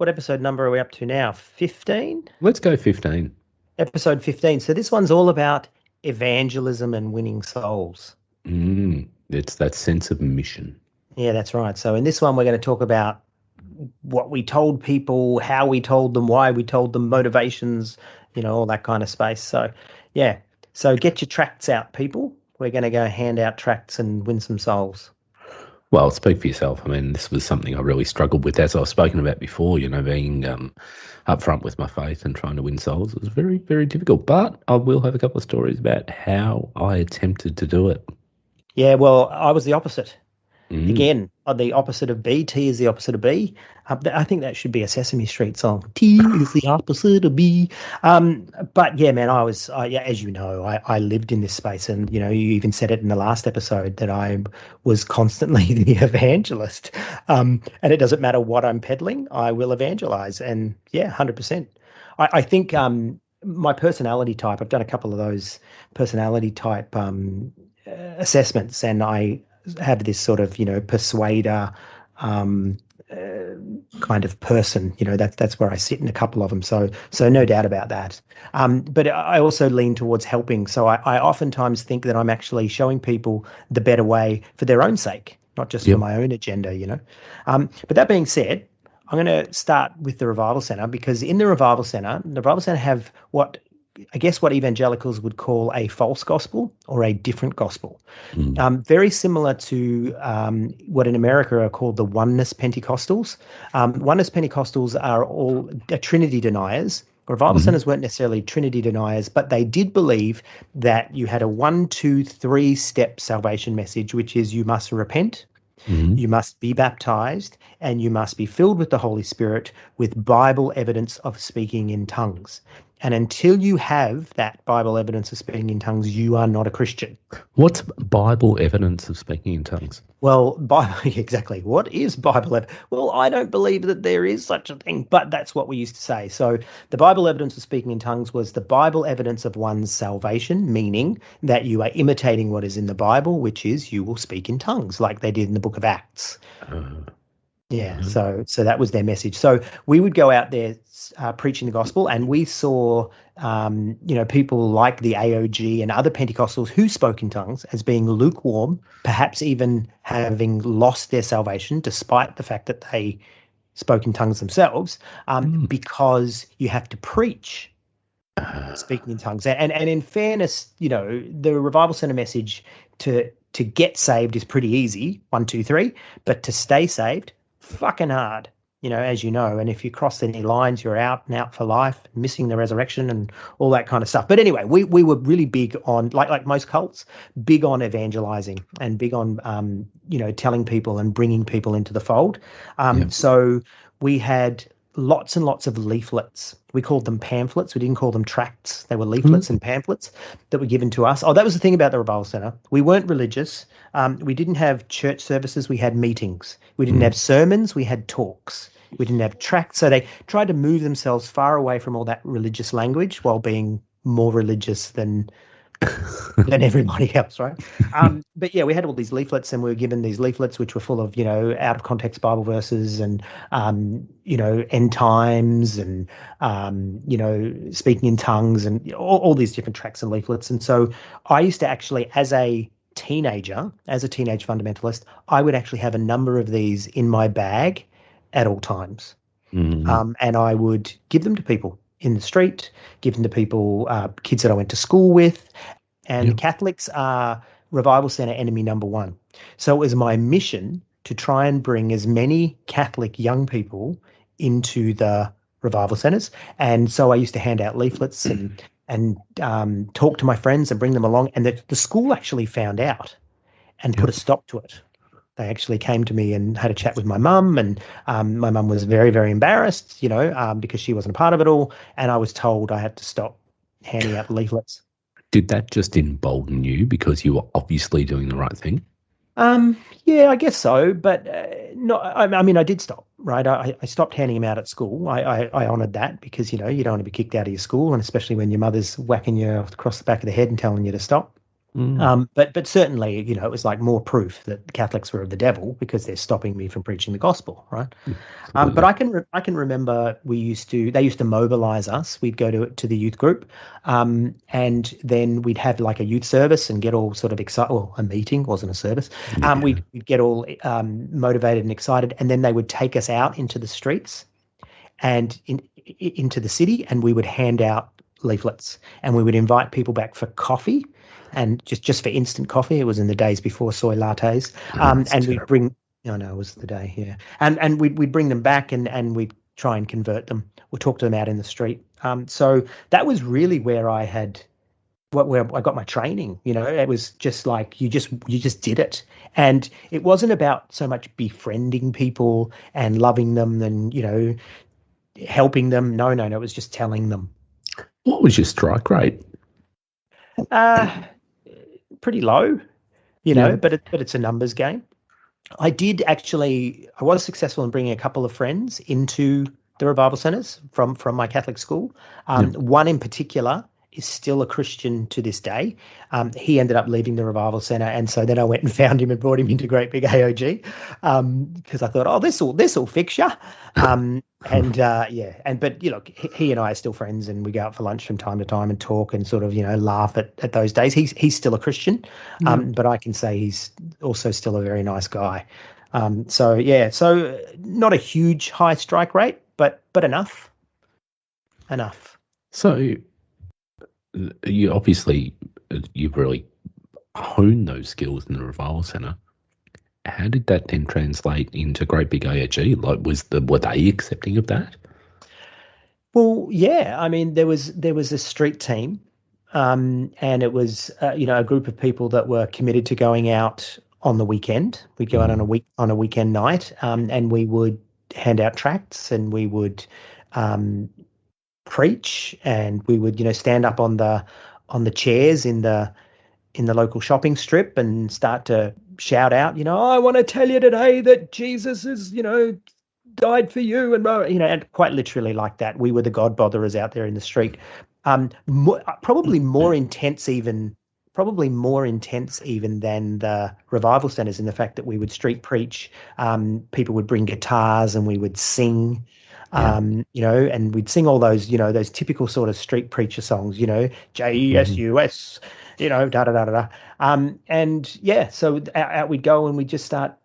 what episode number are we up to now? 15? Let's go 15. Episode 15. So this one's all about evangelism and winning souls. It's that sense of mission. Yeah, that's right. So in this one, we're going to talk about what we told people, how we told them, why we told them, motivations, all that kind of space. So, yeah. So get your tracts out, people. We're going to go hand out tracts and win some souls. Well, speak for yourself. I mean, this was something I really struggled with, as I've spoken about before, being upfront with my faith and trying to win souls. It was very, very difficult. But I will have a couple of stories about how I attempted to do it. Yeah, well, I was the opposite. Again, the opposite of B. T is the opposite of B. I think that should be a Sesame Street song. T is the opposite of B. But yeah, man, as you know, I lived in this space, and you even said it in the last episode that I was constantly the evangelist. And it doesn't matter what I'm peddling, I will evangelize. And yeah, 100%. I think my personality type. I've done a couple of those personality type assessments, and I have this sort of, persuader kind of person. That's where I sit in a couple of them. So no doubt about that. But I also lean towards helping. So I oftentimes think that I'm actually showing people the better way for their own sake, not just for my own agenda, But that being said, I'm going to start with the Revival Centre, because in the Revival Centre have what evangelicals would call a false gospel or a different gospel. Very similar to what in America are called the Oneness Pentecostals. Oneness Pentecostals are all Trinity deniers. Revival centers weren't necessarily Trinity deniers, but they did believe that you had a 1, 2, 3 step salvation message, which is you must repent, you must be baptized, and you must be filled with the Holy Spirit with Bible evidence of speaking in tongues. And until you have that Bible evidence of speaking in tongues, you are not a Christian. What's Bible evidence of speaking in tongues? Well, exactly. What is Bible evidence? Well, I don't believe that there is such a thing, but that's what we used to say. So the Bible evidence of speaking in tongues was the Bible evidence of one's salvation, meaning that you are imitating what is in the Bible, which is you will speak in tongues like they did in the book of Acts. Yeah, so that was their message. So we would go out there preaching the gospel, and we saw, people like the AOG and other Pentecostals who spoke in tongues as being lukewarm, perhaps even having lost their salvation despite the fact that they spoke in tongues themselves, because you have to preach speaking in tongues. And in fairness, the Revival Centre message to get saved is pretty easy, 1, 2, 3, but to stay saved, fucking hard, as you know. And if you cross any lines, you're out and out for life, missing the resurrection and all that kind of stuff. But anyway, we were really big on, like most cults, big on evangelizing and big on, telling people and bringing people into the fold. So we had lots and lots of leaflets. We called them pamphlets. We didn't call them tracts. They were leaflets and pamphlets that were given to us. Oh, that was the thing about the Revival Centre. We weren't religious. We didn't have church services. We had meetings. We didn't have sermons. We had talks. We didn't have tracts. So they tried to move themselves far away from all that religious language while being more religious than everybody else, right? But yeah, we had all these leaflets, and we were given these leaflets which were full of, out of context Bible verses and, end times and, speaking in tongues and all these different tracts and leaflets. And so I used to actually, as a teenage fundamentalist, I would actually have a number of these in my bag at all times. And I would give them to people in the street, give them to people, kids that I went to school with. And Catholics are Revival Centre enemy number one. So it was my mission to try and bring as many Catholic young people into the Revival Centres. And so I used to hand out leaflets and talk to my friends and bring them along. And the school actually found out and put a stop to it. They actually came to me and had a chat with my mum, and my mum was very, very embarrassed, because she wasn't a part of it all. And I was told I had to stop handing out leaflets. Did that just embolden you because you were obviously doing the right thing? Yeah, I guess so. But I did stop, right? I stopped handing them out at school. I honoured that because, you don't want to be kicked out of your school, and especially when your mother's whacking you across the back of the head and telling you to stop. But certainly, it was like more proof that the Catholics were of the devil because they're stopping me from preaching the gospel, right? But Absolutely. I can remember they used to mobilize us. We'd go to the youth group, and then we'd have like a youth service and get all sort of excited. Well, a meeting wasn't a service. Yeah. We'd get all motivated and excited, and then they would take us out into the streets and into the city, and we would hand out leaflets, and we would invite people back for coffee, and just for instant coffee. It was in the days before soy lattes, and we'd bring. No, no, it was the day, yeah, and we'd bring them back, and we'd try and convert them. We'd talk to them out in the street. So that was really where I got my training. It was just like you just did it, and it wasn't about so much befriending people and loving them and helping them. No, it was just telling them. What was your strike rate? Pretty low, Yeah. but it's a numbers game. I was successful in bringing a couple of friends into the revival centers from my Catholic school. One in particular is still a Christian to this day. He ended up leaving the revival center, and so then I went and found him and brought him into Great Big AOG because I thought, oh, this'll fix you. But he and I are still friends, and we go out for lunch from time to time and talk and sort of laugh at those days. He's still a Christian, but I can say he's also still a very nice guy. So not a huge high strike rate, but enough. So you've really honed those skills in the revival center. How did that then translate into Great Big AOG? Like, were they accepting of that? Well, yeah. I mean, there was a street team, and it was a group of people that were committed to going out on the weekend. We'd go out on a weekend night, and we would hand out tracts, and we would preach, and we would stand up on the chairs in the local shopping strip and start to shout out, I want to tell you today that Jesus has died for you, and quite literally like that. We were the God botherers out there in the street. Probably more intense even than the revival centers, in the fact that we would street preach. People would bring guitars and we would sing. And we'd sing all those, those typical sort of street preacher songs, Jesus, da da da da da. So out we'd go, and we'd just start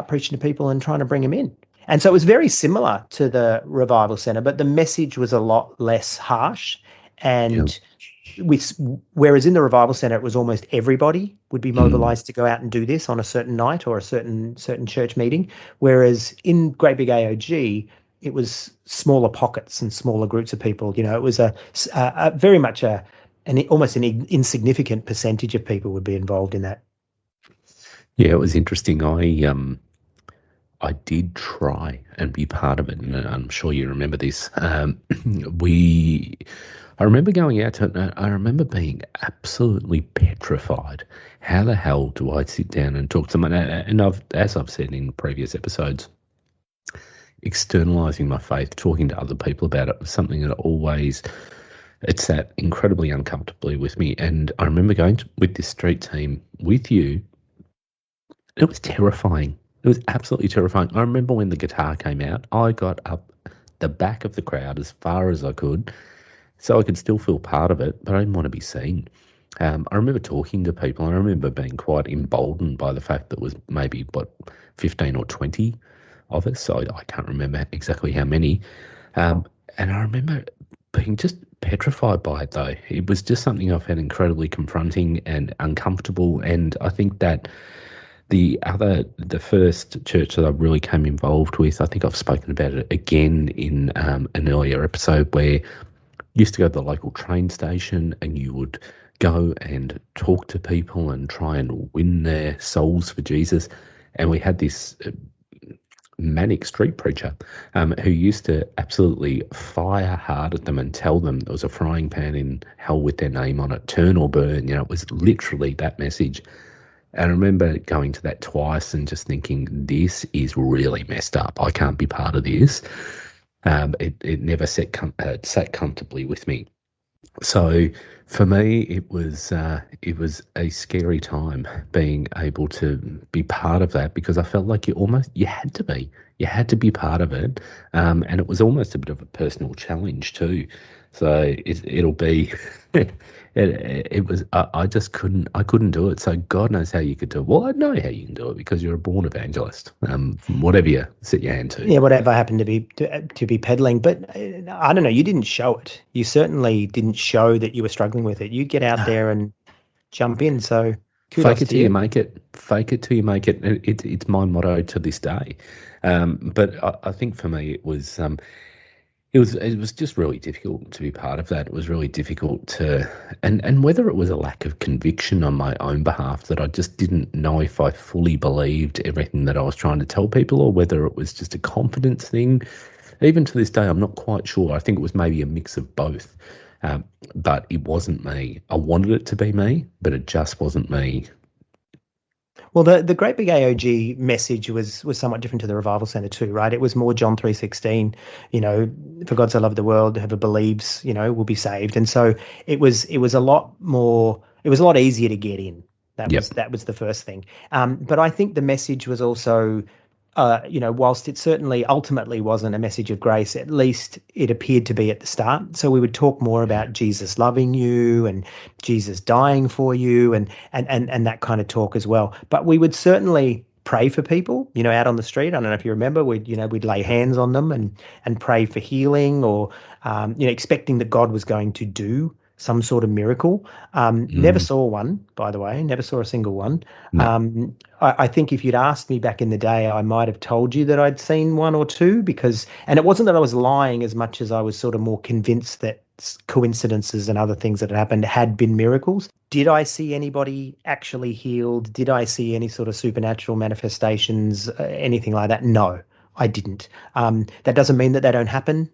preaching to people and trying to bring them in. And so it was very similar to the revival center, but the message was a lot less harsh. And whereas in the revival center, it was almost everybody would be mobilized to go out and do this on a certain night or a certain church meeting. Whereas in Great Big AOG, it was smaller pockets and smaller groups of people. It was a very much almost an insignificant percentage of people would be involved in that. Yeah, it was interesting. I did try and be part of it, and I'm sure you remember this. I remember going out to it, and I remember being absolutely petrified. How the hell do I sit down and talk to someone? And as I've said in previous episodes, externalizing my faith, talking to other people about it, was something that it sat incredibly uncomfortably with me. And I remember going with this street team with you. It was terrifying. It was absolutely terrifying. I remember when the guitar came out, I got up the back of the crowd as far as I could so I could still feel part of it, but I didn't want to be seen. I remember talking to people, and I remember being quite emboldened by the fact that it was maybe, 15 or 20 of us. So I can't remember exactly how many. And I remember being just petrified by it, though. It was just something I found incredibly confronting and uncomfortable. And I think that the first church that I really came involved with, I think I've spoken about it again in an earlier episode, where you used to go to the local train station and you would go and talk to people and try and win their souls for Jesus. And we had this manic street preacher who used to absolutely fire hard at them and tell them there was a frying pan in hell with their name on it, turn or burn. It was literally that message. And I remember going to that twice and just thinking, this is really messed up. I can't be part of this. It never sat comfortably with me. So for me, it was a scary time being able to be part of that, because I felt like you had to be part of it, and it was almost a bit of a personal challenge too. So it'll be. It was I just couldn't do it. So God knows how you could do it. Well, I know how you can do it because you're a born evangelist. Whatever you set your hand to. Yeah, whatever happened to be peddling, but I don't know. You didn't show it. You certainly didn't show that you were struggling with it. You get out there and jump in. So Fake kudos it to till you you. make it. Fake it till you make it. It's my motto to this day. But I think for me, it was just really difficult to be part of that. It was really difficult to, and whether it was a lack of conviction on my own behalf, that I just didn't know if I fully believed everything that I was trying to tell people, or whether it was just a confidence thing. Even to this day, I'm not quite sure. I think it was maybe a mix of both. But it wasn't me. I wanted it to be me, but it just wasn't me. Well, the Great Big AOG message was somewhat different to the Revival Centre too, right? It was more John 3:16, for God so loved the world, whoever believes, will be saved. And so it was a lot more, it was a lot easier to get in. Yep. That was the first thing. But I think the message was also, whilst it certainly ultimately wasn't a message of grace, at least it appeared to be at the start. So we would talk more about Jesus loving you and Jesus dying for you and that kind of talk as well. But we would certainly pray for people, out on the street. I don't know if you remember, we'd lay hands on them and pray for healing, or expecting that God was going to do some sort of miracle. Never Mm, saw one, by the way, never saw a single one. no. I think if you'd asked me back in the day, I might have told you that I'd seen one or two, and it wasn't that I was lying as much as I was sort of more convinced that coincidences and other things that had happened had been miracles. Did I see anybody actually healed? Did I see any sort of supernatural manifestations, anything like that? No, I didn't. That doesn't mean that they don't happen.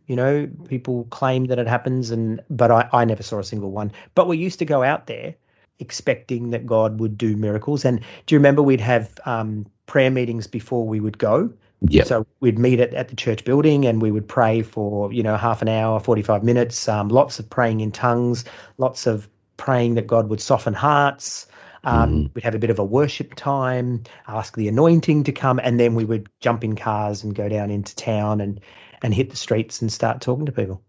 People claim that it happens, but I never saw a single one. But we used to go out there expecting that God would do miracles. And do you remember we'd have prayer meetings before we would go? Yep. So we'd meet at the church building and we would pray for, half an hour, 45 minutes, lots of praying in tongues, lots of praying that God would soften hearts. Mm. We'd have a bit of a worship time, ask the anointing to come, and then we would jump in cars and go down into town and hit the streets and start talking to people.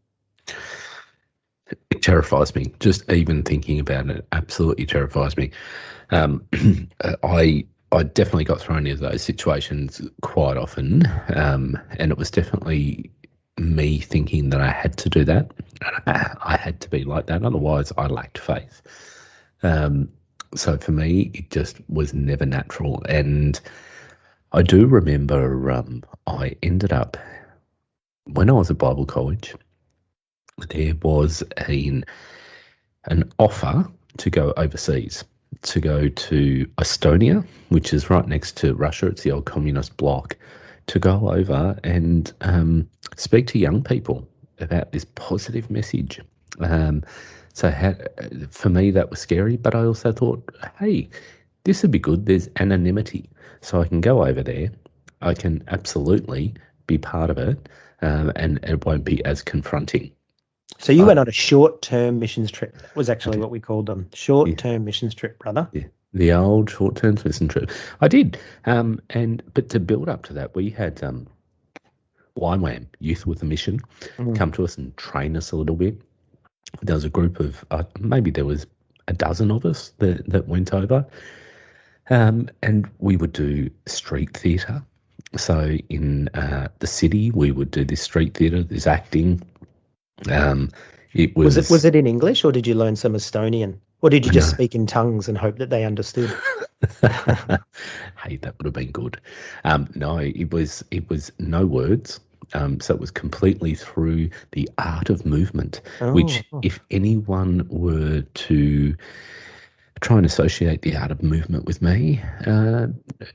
It terrifies me. Just even thinking about it absolutely terrifies me. Um, I definitely got thrown into those situations quite often, and it was definitely me thinking that I had to do that. I had to be like that, otherwise I lacked faith. So for me, it just was never natural. And I do remember I ended up, when I was at Bible college, there was an offer to go overseas, to go to Estonia, which is right next to Russia. It's the old communist bloc, to go over and speak to young people about this positive message. For me, that was scary, but I also thought, hey, this would be good. There's anonymity. So I can go over there. I can absolutely be part of it, and it won't be as confronting. So you I, went on a short-term missions trip. That was I actually did. what we called them. Yeah, Short-term missions trip, brother. yeah. The old short-term listen trip. I did. But to build up to that, we had YWAM, Youth with a Mission, Mm. come to us and train us a little bit. There was a group of, maybe there was a dozen of us that went over, and we would do street theatre. So in the city, we would do this street theatre, this acting. It Was was, it in English, or did you learn some Estonian? Or did you just no. speak in tongues and hope that they understood? Hey, that would have been good. No, it was no words. So it was completely through the art of movement, which, Oh, if anyone were to try and associate the art of movement with me,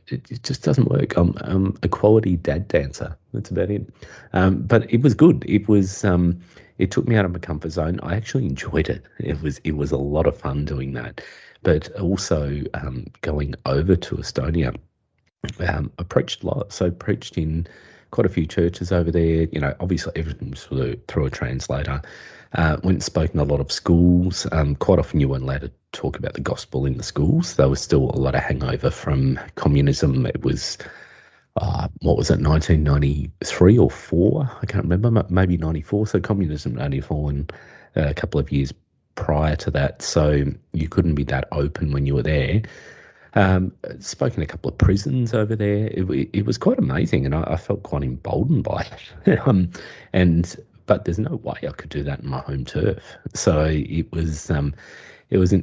it just doesn't work. I'm a quality dad dancer. That's about it. But it was good. It took me out of my comfort zone. I actually enjoyed it. It was a lot of fun doing that. But also going over to Estonia, I preached a lot. So preached in quite a few churches over there. Obviously everything was through a translator. Went and spoke in a lot of schools. Quite often you weren't allowed to talk about the gospel in the schools. There was still a lot of hangover from communism. It was, what was it, 1993 or 4? I can't remember, maybe 94. So communism had only fallen a couple of years prior to that. So you couldn't be that open when you were there. Spoke in a couple of prisons over there. It was quite amazing, and I felt quite emboldened by it. But there's no way I could do that in my home turf. So it was an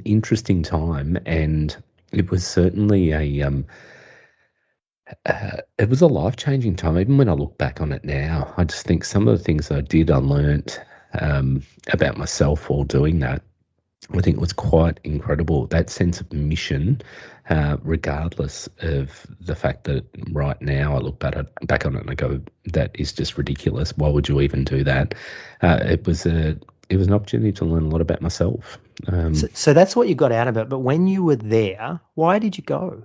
interesting time, and it was certainly it was a life-changing time. Even when I look back on it now, I just think some of the things I did, I learnt about myself while doing that. I think it was quite incredible, that sense of mission, regardless of the fact that right now I look back on it and I go, that is just ridiculous. Why would you even do that? It was an opportunity to learn a lot about myself. So that's what you got out of it. But when you were there, why did you go?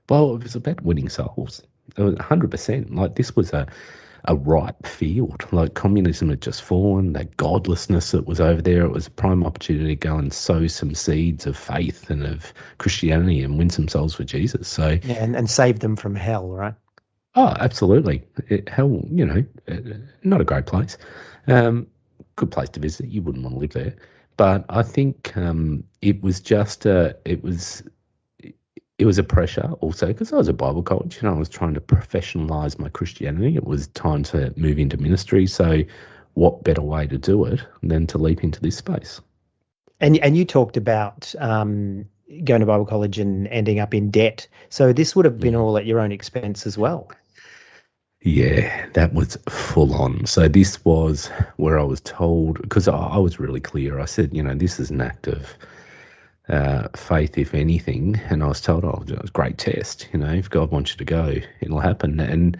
Well, it was about winning souls. It was 100%. Like, this was a ripe field. Like, communism had just fallen, that godlessness that was over there. It was a prime opportunity to go and sow some seeds of faith and of Christianity and win some souls for Jesus. So yeah, and save them from hell, right? Oh, absolutely. Hell, not a great place. Good place to visit. You wouldn't want to live there. But I think it was just it was a pressure also because I was at Bible college and I was trying to professionalise my Christianity. It was time to move into ministry. So what better way to do it than to leap into this space? And you talked about going to Bible college and ending up in debt. So this would have been all at your own expense as well. Yeah, that was full on. So this was where I was told, because I was really clear. I said, this is an act of faith, if anything. And I was told, it was a great test. If God wants you to go, it'll happen. And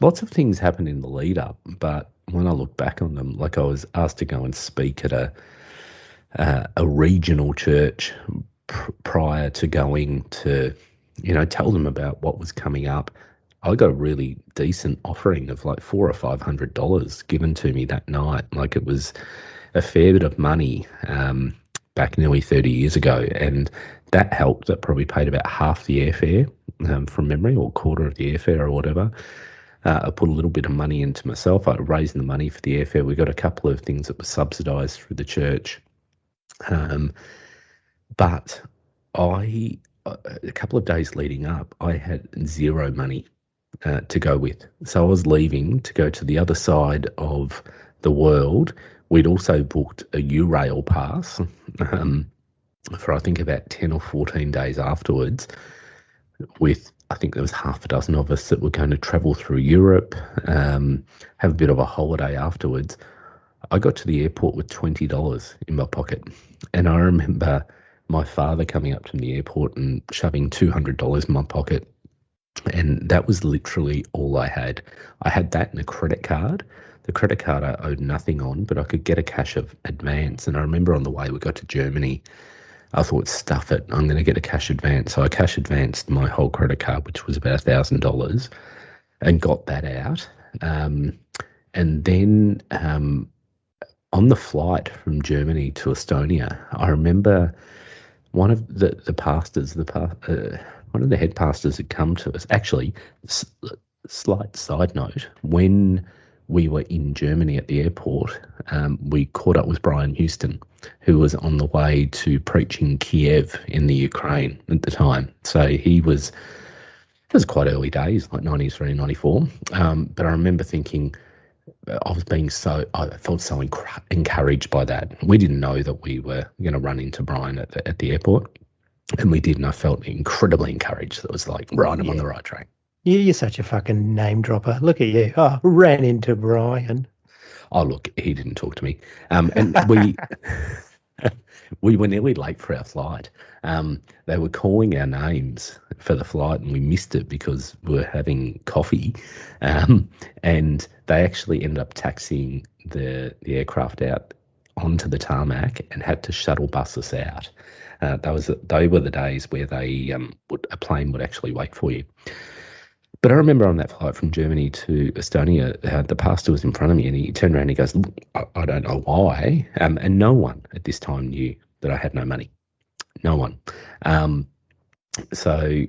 lots of things happened in the lead up. But when I look back on them, like I was asked to go and speak at a regional church prior to going to, tell them about what was coming up. I got a really decent offering of like $400 or $500 given to me that night. Like, it was a fair bit of money back nearly 30 years ago, and that helped. That probably paid about half the airfare from memory, or a quarter of the airfare or whatever. I put a little bit of money into myself. I raised the money for the airfare. We got a couple of things that were subsidised through the church. But a couple of days leading up, I had zero money to go with. So I was leaving to go to the other side of the world. We'd also booked a U-Rail pass for I think about 10 or 14 days afterwards, with I think there was half a dozen of us that were going to travel through Europe, have a bit of a holiday afterwards. I got to the airport with $20 in my pocket, and I remember my father coming up to the airport and shoving $200 in my pocket, and that was literally all I had. I had that and a credit card. The credit card I owed nothing on, but I could get a cash of advance. And I remember on the way we got to Germany, I thought, stuff it, I'm going to get a cash advance. So I cash advanced my whole credit card, which was about $1,000, and got that out. And then on the flight from Germany to Estonia, I remember one of the pastors, one of the head pastors had come to us. Actually, slight side note, when we were in Germany at the airport, we caught up with Brian Houston, who was on the way to preach in Kiev in the Ukraine at the time. So it was quite early days, like 93, 94. But I remember thinking, I felt so encouraged by that. We didn't know that we were going to run into Brian at the airport, and we did, and I felt incredibly encouraged. It was like, right, I'm on the right track. You're such a fucking name dropper. Look at you. Oh, ran into Brian. Oh, look, he didn't talk to me. And we were nearly late for our flight. They were calling our names for the flight, and we missed it because we were having coffee. And they actually ended up taxiing the aircraft out onto the tarmac and had to shuttle bus us out. They were the days where a plane would actually wait for you. But I remember on that flight from Germany to Estonia, the pastor was in front of me and he turned around and he goes, "Look, I don't know why." And no one at this time knew that I had no money. No one. Um, so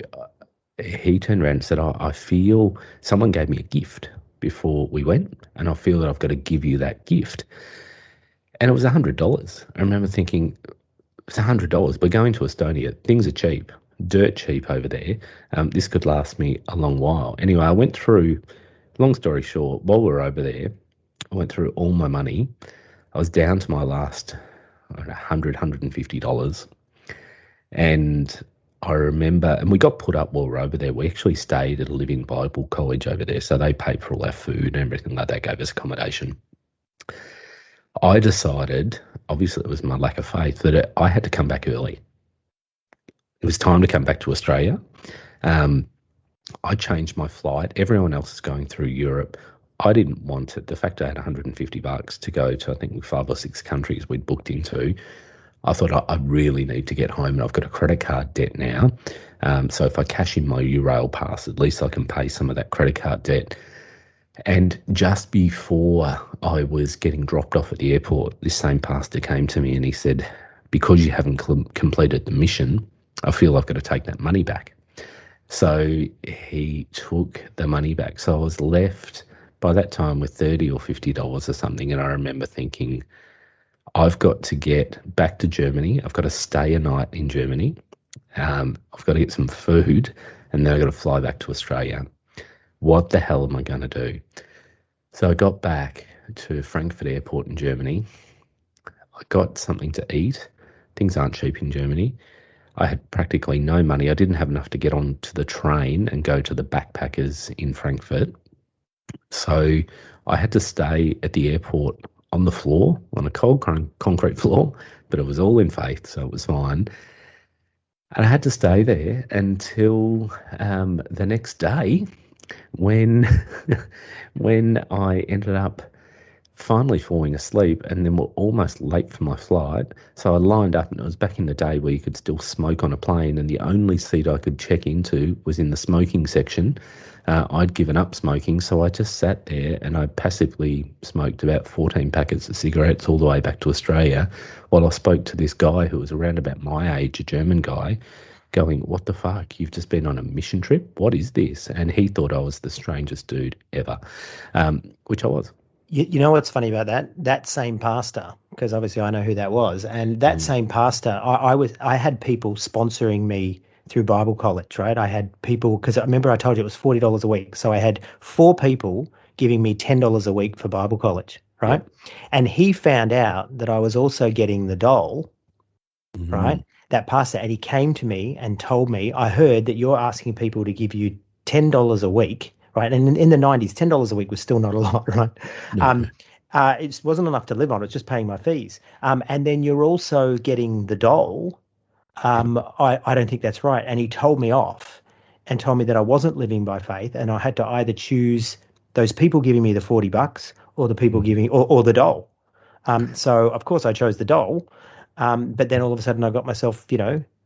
he turned around and said, I feel someone gave me a gift before we went, and I feel that I've got to give you that gift. And it was $100. I remember thinking, it's $100. We're going to Estonia. Things are cheap, dirt cheap over there. This could last me a long while. Anyway, I went through, long story short, while we were over there, I went through all my money. I was down to my last, I don't know, $100, $150. And I remember, and we got put up while we were over there. We actually stayed at a Living Bible college over there. So they paid for all our food and everything like that, gave us accommodation. I decided, obviously it was my lack of faith, that I had to come back early. It was time to come back to Australia. I changed my flight. Everyone else is going through Europe. I didn't want it. The fact I had $150 to go to, I think, 5 or 6 countries we'd booked into, I thought I really need to get home, and I've got a credit card debt now. So if I cash in my Eurail pass, at least I can pay some of that credit card debt. And just before I was getting dropped off at the airport, this same pastor came to me and he said, "Because you haven't completed the mission, I feel I've got to take that money back." So he took the money back. So I was left by that time with $30 or $50 or something. And I remember thinking, I've got to get back to Germany. I've got to stay a night in Germany. I've got to get some food, and then I've got to fly back to Australia. What the hell am I going to do? So I got back to Frankfurt Airport in Germany. I got something to eat. Things aren't cheap in Germany. I had practically no money. I didn't have enough to get onto the train and go to the backpackers in Frankfurt. So I had to stay at the airport on the floor, on a cold concrete floor, but it was all in faith, so it was fine. And I had to stay there until the next day when I ended up finally falling asleep, and then were almost late for my flight. So I lined up, and it was back in the day where you could still smoke on a plane, and the only seat I could check into was in the smoking section. I'd given up smoking, so I just sat there and I passively smoked about 14 packets of cigarettes all the way back to Australia, while I spoke to this guy who was around about my age, a German guy, going, "What the fuck? You've just been on a mission trip? What is this?" And he thought I was the strangest dude ever, which I was. You know what's funny about that? That same pastor, because obviously I know who that was, and that same pastor, I had people sponsoring me through Bible college, right? I had people, because I remember I told you it was $40 a week, so I had 4 people giving me $10 a week for Bible college, right? And he found out that I was also getting the dole, right? That pastor, and he came to me and told me, "I heard that you're asking people to give you $10 a week." Right. And in the 90s, $10 a week was still not a lot, right? No. It wasn't enough to live on. It's just paying my fees. And then you're also getting the dole. I don't think that's right. And he told me off and told me that I wasn't living by faith, and I had to either choose those people giving me the $40 or the people giving or the dole. So of course I chose the dole. But then all of a sudden I got myself,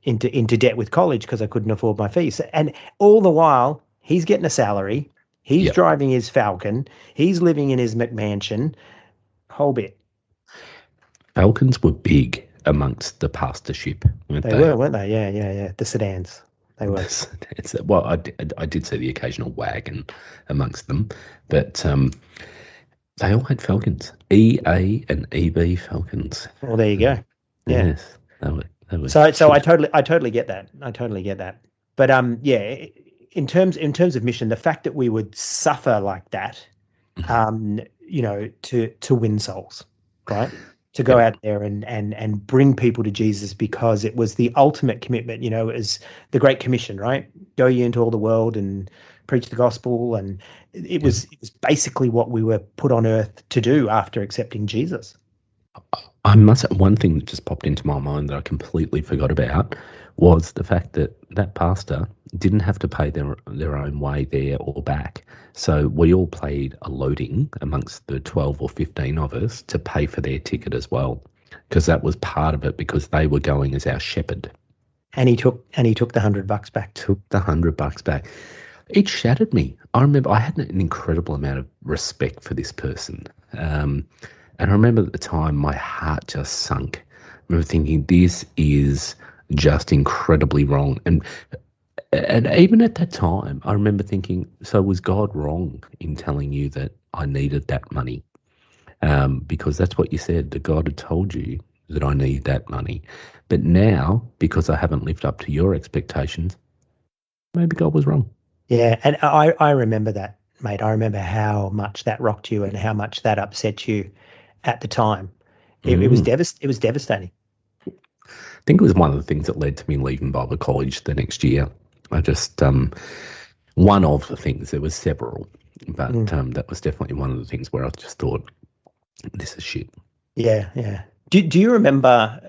into debt with college because I couldn't afford my fees. And all the while he's getting a salary. He's driving his Falcon. He's living in his McMansion. Whole bit. Falcons were big amongst the pastorship, weren't they? They were, weren't they? Yeah. The sedans. They were. Well, I did see the occasional wagon amongst them, but they all had Falcons. EA and EB Falcons. Well, there you go. Yeah. Yes, they were. So I totally get that. I totally get that. But in terms of mission, the fact that we would suffer like that, to win souls, right? To go out there and bring people to Jesus, because it was the ultimate commitment, it was the Great Commission, right? Go ye into all the world and preach the gospel. And it was basically what we were put on earth to do after accepting Jesus. I must say, one thing that just popped into my mind that I completely forgot about was the fact that pastor didn't have to pay their own way there or back. So we all paid a loading amongst the 12 or 15 of us to pay for their ticket as well, because that was part of it, because they were going as our shepherd. And he took the $100 back. Took the $100 back. it shattered me. I remember I had an incredible amount of respect for this person. And I remember at the time my heart just sunk. I remember thinking, this is just incredibly wrong. And even at that time, I remember thinking, so was God wrong in telling you that I needed that money? Because that's what you said, that God had told you that I need that money. But now, because I haven't lived up to your expectations, maybe God was wrong. Yeah, and I remember that, mate. I remember how much that rocked you and how much that upset you at the time. It was it was devastating. I think it was one of the things that led to me leaving Bible college the next year. I just, one of the things, there was several, but that was definitely one of the things where I just thought, this is shit. Yeah, yeah. Do you remember,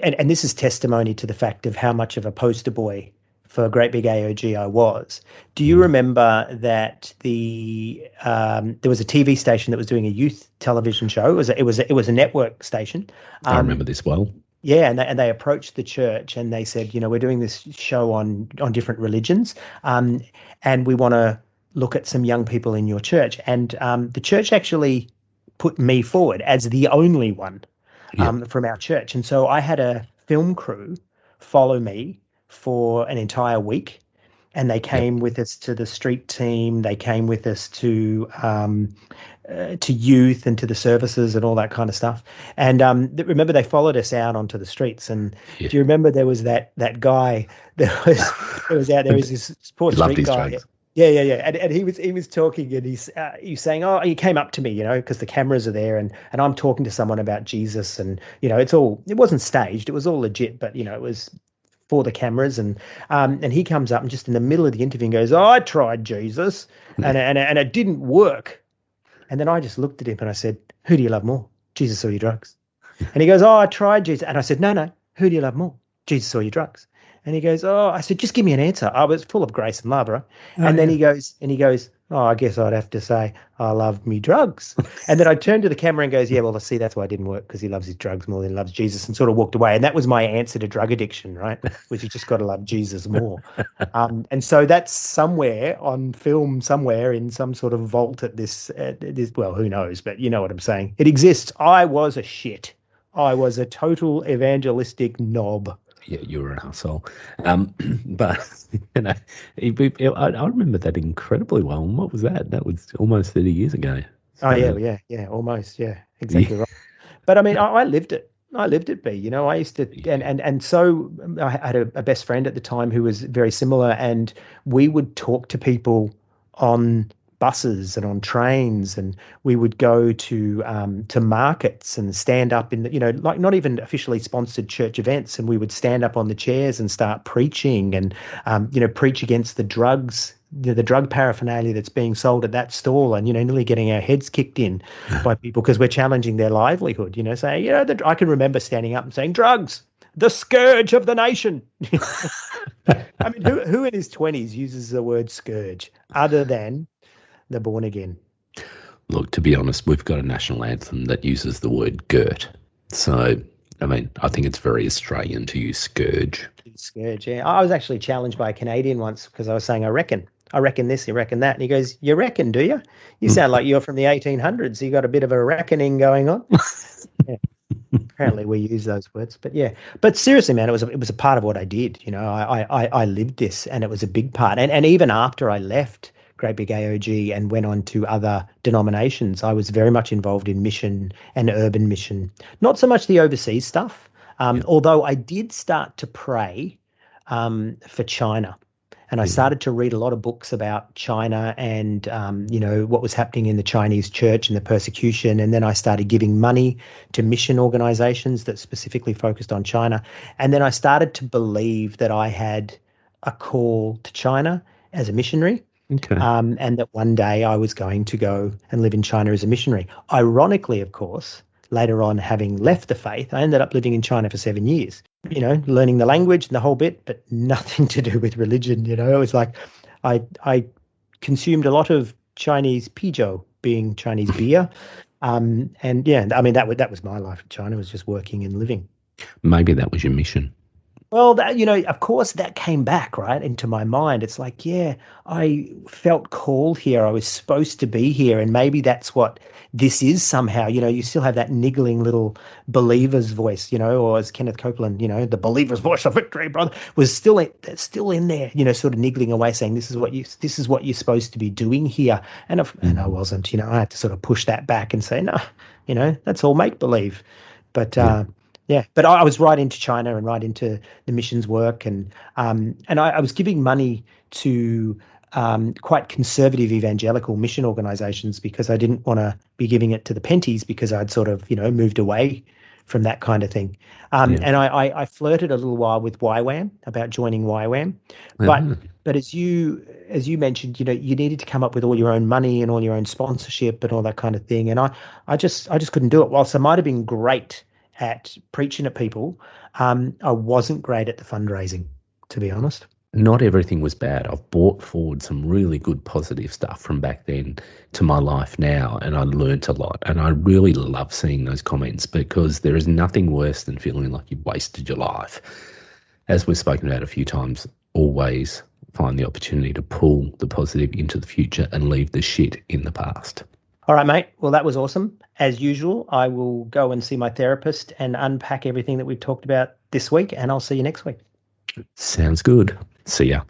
and this is testimony to the fact of how much of a poster boy for Great Big AOG I was. Do you remember that there was a TV station that was doing a youth television show? It was a network station. I remember this well. Yeah, and they approached the church and they said, we're doing this show on different religions, and we want to look at some young people in your church. And the church actually put me forward as the only one from our church. And so I had a film crew follow me for an entire week, and they came with us to the street team. They came with us to youth and to the services and all that kind of stuff. And remember, they followed us out onto the streets. And do you remember there was that guy that was out there? Was this poor street guy? Jokes. Yeah. And he was talking, and he's saying, oh, he came up to me, because the cameras are there, and I'm talking to someone about Jesus, and it wasn't staged, it was all legit, but it was for the cameras, and he comes up and just in the middle of the interview and goes, oh, I tried Jesus, and it didn't work. And then I just looked at him and I said, who do you love more, Jesus or your drugs? And he goes, oh, I tried Jesus. And I said, no, who do you love more, Jesus or your drugs? And he goes, oh, I said, just give me an answer. I was full of grace and love, right? And then he goes, oh, I guess I'd have to say, I love me drugs. And then I turned to the camera and goes, yeah, well, see, that's why it didn't work, because he loves his drugs more than he loves Jesus, and sort of walked away. And that was my answer to drug addiction, right? Which you just got to love Jesus more. And so that's somewhere on film, somewhere in some sort of vault at this, well, who knows, but you know what I'm saying. It exists. I was a shit. I was a total evangelistic knob. Yeah, you were an asshole. But, I remember that incredibly well. And what was that? That was almost 30 years ago. So, yeah, almost. Yeah, exactly right. But I mean, I lived it. I lived it, B. I used to, and so I had a best friend at the time who was very similar, and we would talk to people on buses and on trains, and we would go to markets and stand up in like not even officially sponsored church events, and we would stand up on the chairs and start preaching and preach against the drugs, the drug paraphernalia that's being sold at that stall, and nearly getting our heads kicked in by people because we're challenging their livelihood. Saying I can remember standing up and saying, drugs, the scourge of the nation. I mean, who in his 20s uses the word scourge other than the born again? Look, to be honest, we've got a national anthem that uses the word girt. So, I mean, I think it's very Australian to use scourge. Scourge, yeah. I was actually challenged by a Canadian once because I was saying, I reckon this, you reckon that. And he goes, you reckon, do you? You sound like you're from the 1800s. You got a bit of a reckoning going on. Yeah. Apparently we use those words, but seriously, man, it was a part of what I did. I lived this, and it was a big part. And even after I left Great Big AOG and went on to other denominations, I was very much involved in mission and urban mission. Not so much the overseas stuff, although I did start to pray for China. And I started to read a lot of books about China and, what was happening in the Chinese church and the persecution. And then I started giving money to mission organizations that specifically focused on China. And then I started to believe that I had a call to China as a missionary. Okay. And that one day I was going to go and live in China as a missionary. Ironically, of course, later on, having left the faith, I ended up living in China for 7 years, learning the language and the whole bit, but nothing to do with religion. It was like I consumed a lot of Chinese pijiu, being Chinese beer. And yeah, I mean, that was my life in China, was just working and living. Maybe that was your mission. Well, that, of course, that came back right into my mind. It's like, yeah, I felt called here. I was supposed to be here, and maybe that's what this is somehow. You still have that niggling little believer's voice, or as Kenneth Copeland, the believer's voice of victory, brother, was still in there, sort of niggling away, saying this is what you're supposed to be doing here. And I wasn't, I had to sort of push that back and say, no, that's all make believe. But Yeah. yeah, but I was right into China and right into the missions work, and I was giving money to quite conservative evangelical mission organizations because I didn't want to be giving it to the Penties because I'd sort of moved away from that kind of thing. Yeah. And I flirted a little while with YWAM about joining YWAM, but Uh-huh. but as you mentioned, you needed to come up with all your own money and all your own sponsorship and all that kind of thing, and I just couldn't do it. Whilst I might have been great at preaching at people, I wasn't great at the fundraising, to be honest. Not everything was bad. I've brought forward some really good positive stuff from back then to my life now, and I learnt a lot. And I really love seeing those comments because there is nothing worse than feeling like you've wasted your life. As we've spoken about a few times, always find the opportunity to pull the positive into the future and leave the shit in the past. All right, mate. Well, that was awesome. As usual, I will go and see my therapist and unpack everything that we've talked about this week, and I'll see you next week. Sounds good. See ya.